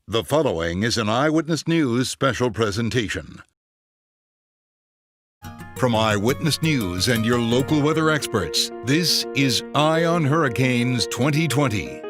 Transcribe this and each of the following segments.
The following is an Eyewitness News special presentation. From Eyewitness News and your local weather experts, this is Eye on Hurricanes 2020.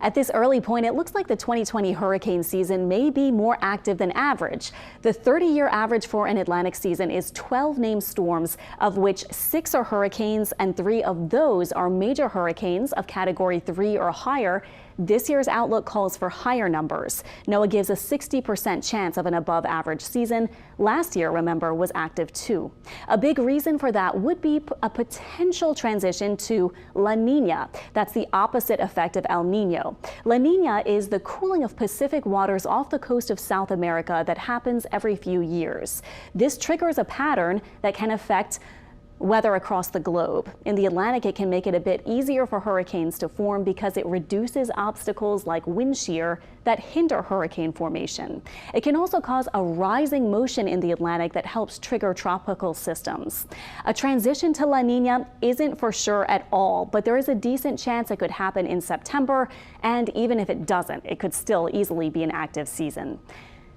At this early point, it looks like the 2020 hurricane season may be more active than average. The 30-year average for an Atlantic season is 12 named storms, of which 6 are hurricanes and 3 of those are major hurricanes of Category 3 or higher. This year's outlook calls for higher numbers. NOAA gives a 60% chance of an above-average season. Last year, remember, was active too. A big reason for that would be a potential transition to La Nina. That's the opposite effect of El Nino. La Nina is the cooling of Pacific waters off the coast of South America that happens every few years. This triggers a pattern that can affect weather across the globe. In the Atlantic, it can make it a bit easier for hurricanes to form because it reduces obstacles like wind shear that hinder hurricane formation. It can also cause a rising motion in the Atlantic that helps trigger tropical systems. A transition to La Nina isn't for sure at all, but there is a decent chance it could happen in September, and even if it doesn't, it could still easily be an active season.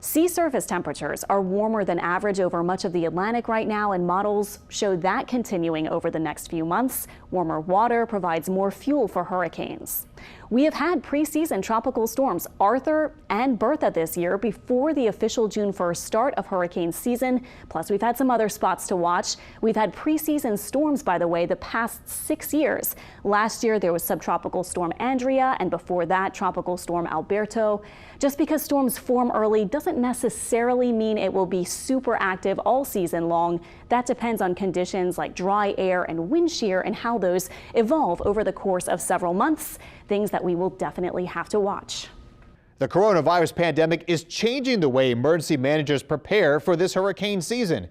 Sea surface temperatures are warmer than average over much of the Atlantic right now, and models show that continuing over the next few months. Warmer water provides more fuel for hurricanes. We have had preseason tropical storms Arthur and Bertha this year before the official June 1st start of hurricane season. Plus, we've had some other spots to watch. We've had preseason storms, by the way, the past 6 years. Last year, there was subtropical storm Andrea, and before that, tropical storm Alberto. Just because storms form early doesn't necessarily mean it will be super active all season long. That depends on conditions like dry air and wind shear and how those evolve over the course of several months, things that we will definitely have to watch. The coronavirus pandemic is changing the way emergency managers prepare for this hurricane season.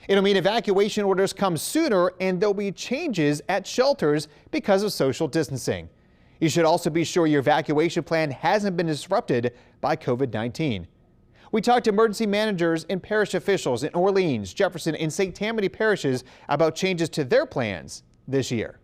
It'll mean evacuation orders come sooner, and there'll be changes at shelters because of social distancing. You should also be sure your evacuation plan hasn't been disrupted by COVID-19. We talked to emergency managers and parish officials in Orleans, Jefferson, and St. Tammany parishes about changes to their plans this year.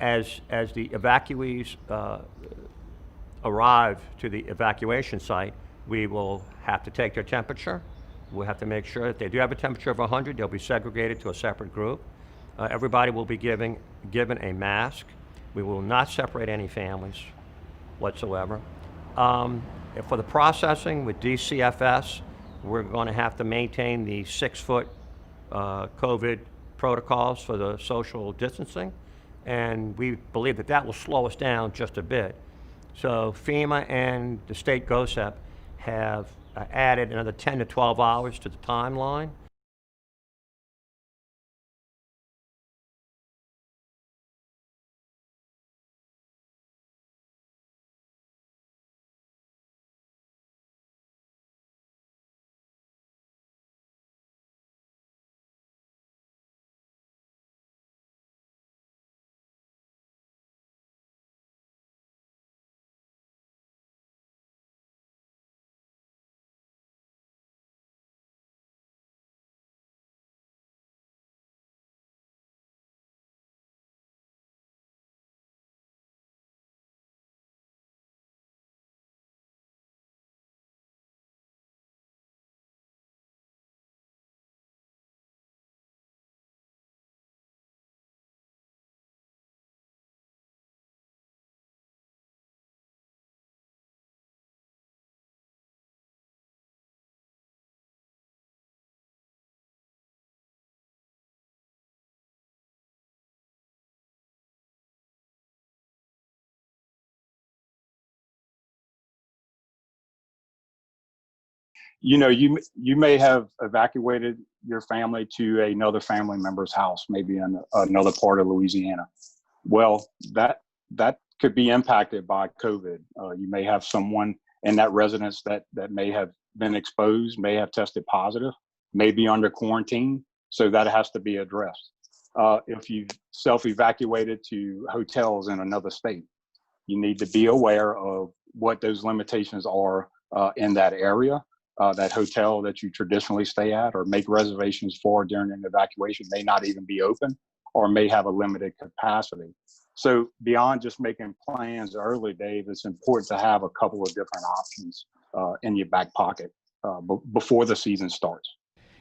As the evacuees arrive to the evacuation site, we will have to take their temperature. We'll have to make sure that they do have a temperature of 100, they'll be segregated to a separate group. Everybody will be given a mask. We will not separate any families whatsoever. For the processing with DCFS, we're going to have to maintain the 6-foot COVID protocols for the social distancing. And we believe that that will slow us down just a bit. So FEMA and the state GOSEP have added another 10 to 12 hours to the timeline. You may have evacuated your family to another family member's house, maybe in another part of Louisiana. Well, that could be impacted by COVID. You may have someone in that residence that may have been exposed, may have tested positive, may be under quarantine. So that has to be addressed. If you self-evacuated to hotels in another state, you need to be aware of what those limitations are in that area. That hotel that you traditionally stay at or make reservations for during an evacuation may not even be open or may have a limited capacity. So beyond just making plans early, Dave, it's important to have a couple of different options in your back pocket before the season starts.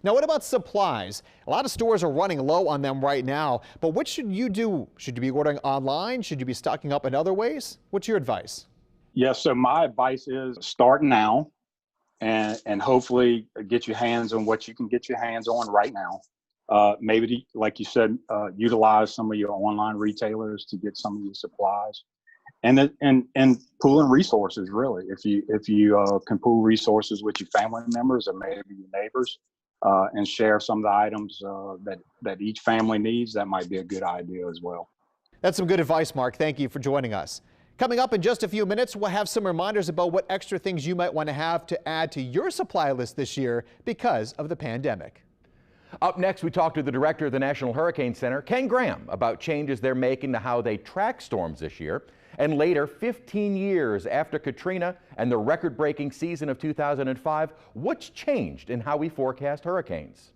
Now, what about supplies? A lot of stores are running low on them right now, but what should you do? Should you be ordering online? Should you be stocking up in other ways? What's your advice? Yes, so my advice is start now and hopefully get your hands on what you can get your hands on right now. Maybe, like you said, utilize some of your online retailers to get some of your supplies, and pooling resources. Really, if you can pool resources with your family members or maybe your neighbors, and share some of the items that each family needs, that might be a good idea as well. That's some good advice, Mark. Thank you for joining us. Coming up in just a few minutes, we'll have some reminders about what extra things you might want to have to add to your supply list this year because of the pandemic. Up next, we talk to the director of the National Hurricane Center, Ken Graham, about changes they're making to how they track storms this year. And later, 15 years after Katrina and the record-breaking season of 2005, what's changed in how we forecast hurricanes?